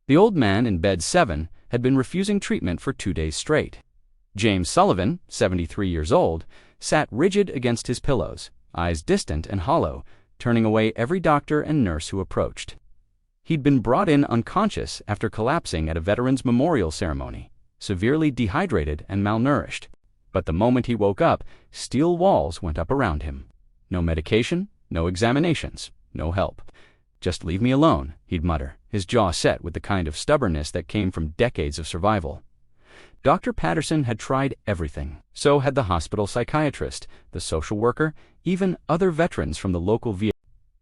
The old man in bed 7 had been refusing treatment for 2 days straight. James Sullivan, 73 years old, sat rigid against his pillows, eyes distant and hollow, turning away every doctor and nurse who approached. He'd been brought in unconscious after collapsing at a veterans' memorial ceremony, severely dehydrated and malnourished. But the moment he woke up, steel walls went up around him. No medication, no examinations, no help. "Just leave me alone," he'd mutter, his jaw set with the kind of stubbornness that came from decades of survival. Dr. Patterson had tried everything. So had the hospital psychiatrist, the social worker, even other veterans from the local VA.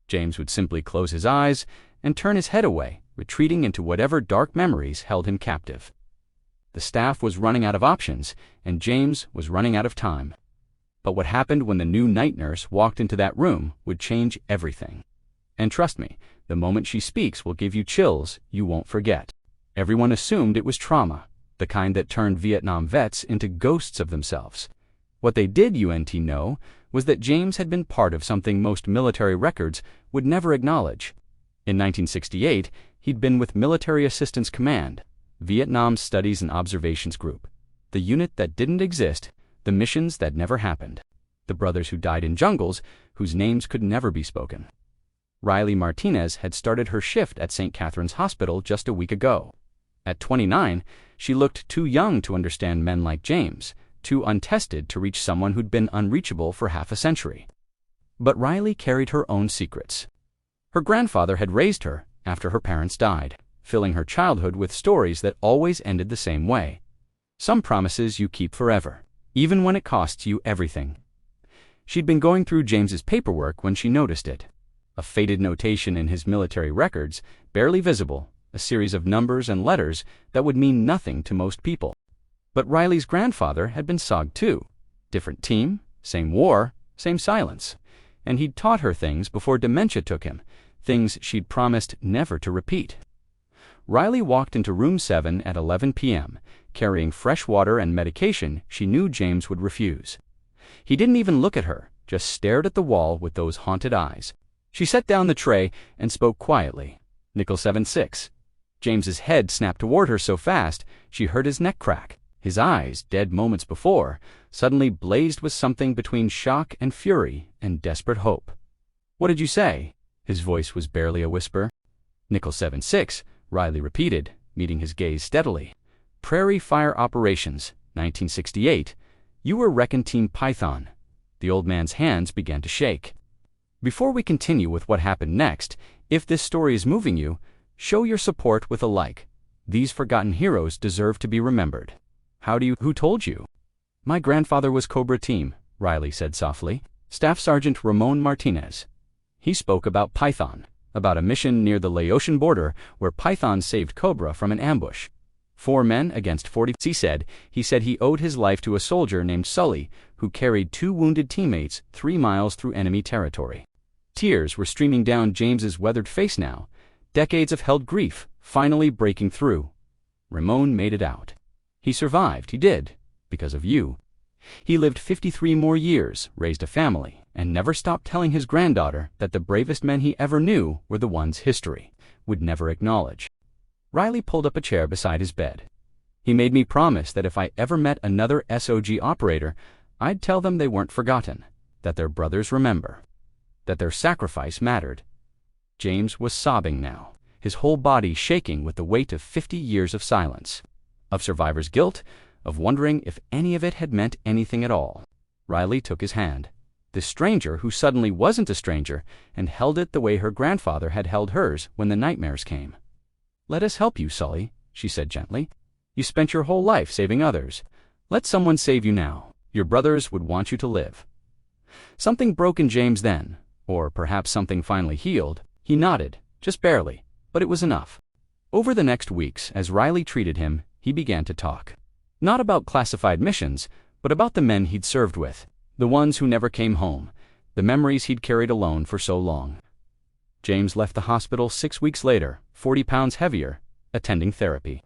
James would simply close his eyes and turn his head away, retreating into whatever dark memories held him captive. The staff was running out of options, and James was running out of time. But what happened when the new night nurse walked into that room would change everything. And trust me, the moment she speaks will give you chills you won't forget. Everyone assumed it was trauma, the kind that turned Vietnam vets into ghosts of themselves. What they did know was that James had been part of something most military records would never acknowledge. In 1968, he'd been with Military Assistance Command, Vietnam Studies and Observations Group, the unit that didn't exist, the missions that never happened, the brothers who died in jungles whose names could never be spoken. Riley Martinez had started her shift at St. Catherine's Hospital just a week ago. At 29, she looked too young to understand men like James, too untested to reach someone who'd been unreachable for half a century. But Riley carried her own secrets. Her grandfather had raised her after her parents died, filling her childhood with stories that always ended the same way. Some promises you keep forever, even when it costs you everything. She'd been going through James's paperwork when she noticed it. A faded notation in his military records, barely visible, a series of numbers and letters that would mean nothing to most people. But Riley's grandfather had been SOG too. Different team, same war, same silence. And he'd taught her things before dementia took him, things she'd promised never to repeat. Riley walked into room 7 at 11 p.m., carrying fresh water and medication she knew James would refuse. He didn't even look at her, just stared at the wall with those haunted eyes. She set down the tray and spoke quietly. "Nickel 7-6. James's head snapped toward her so fast she heard his neck crack. His eyes, dead moments before, suddenly blazed with something between shock and fury and desperate hope. "What did you say?" His voice was barely a whisper. "Nickel 7-6, Riley repeated, meeting his gaze steadily. "Prairie Fire Operations, 1968. You were Recon Team Python." The old man's hands began to shake. Before we continue with what happened next, if this story is moving you, show your support with a like. These forgotten heroes deserve to be remembered. Who told you?" "My grandfather was Cobra Team," Riley said softly. "Staff Sergeant Ramon Martinez. He spoke about Python, about a mission near the Laotian border where Python saved Cobra from an ambush. 4 men against 40. He said he owed his life to a soldier named Sully who carried 2 wounded teammates 3 miles through enemy territory." Tears were streaming down James's weathered face now, decades of held grief finally breaking through. "Ramon made it out. He survived, he did, because of you. He lived 53 more years, raised a family, and never stopped telling his granddaughter that the bravest men he ever knew were the ones history would never acknowledge." Riley pulled up a chair beside his bed. "He made me promise that if I ever met another SOG operator, I'd tell them they weren't forgotten, that their brothers remember, that their sacrifice mattered." James was sobbing now, his whole body shaking with the weight of 50 years of silence, of survivor's guilt, of wondering if any of it had meant anything at all. Riley took his hand, this stranger who suddenly wasn't a stranger, and held it the way her grandfather had held hers when the nightmares came. "Let us help you, Sully," she said gently. "You spent your whole life saving others. Let someone save you now. Your brothers would want you to live." Something broke in James then, or perhaps something finally healed. He nodded, just barely, but it was enough. Over the next weeks, as Riley treated him, he began to talk. Not about classified missions, but about the men he'd served with, the ones who never came home, the memories he'd carried alone for so long. James left the hospital 6 weeks later, 40 pounds heavier, attending therapy.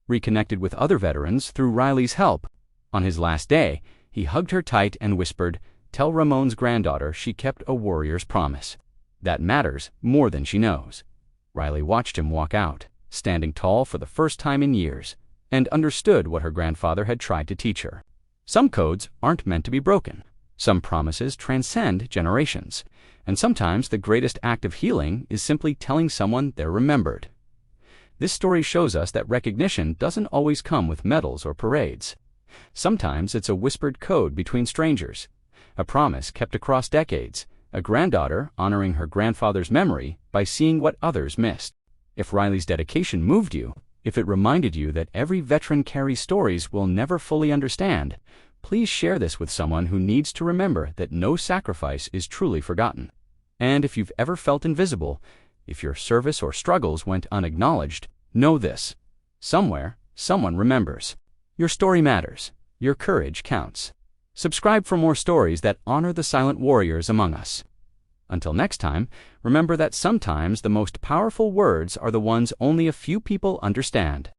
Reconnected with other veterans through Riley's help. On his last day, he hugged her tight and whispered, "Tell Ramon's granddaughter she kept a warrior's promise. That matters more than she knows." Riley watched him walk out, standing tall for the first time in years, and understood what her grandfather had tried to teach her. Some codes aren't meant to be broken. Some promises transcend generations, and sometimes the greatest act of healing is simply telling someone they're remembered. This story shows us that recognition doesn't always come with medals or parades. Sometimes it's a whispered code between strangers, a promise kept across decades, a granddaughter honoring her grandfather's memory by seeing what others missed. If Riley's dedication moved you, if it reminded you that every veteran carries stories we'll never fully understand, please share this with someone who needs to remember that no sacrifice is truly forgotten. And if you've ever felt invisible, if your service or struggles went unacknowledged, know this: somewhere, someone remembers. Your story matters. Your courage counts. Subscribe for more stories that honor the silent warriors among us. Until next time, remember that sometimes the most powerful words are the ones only a few people understand.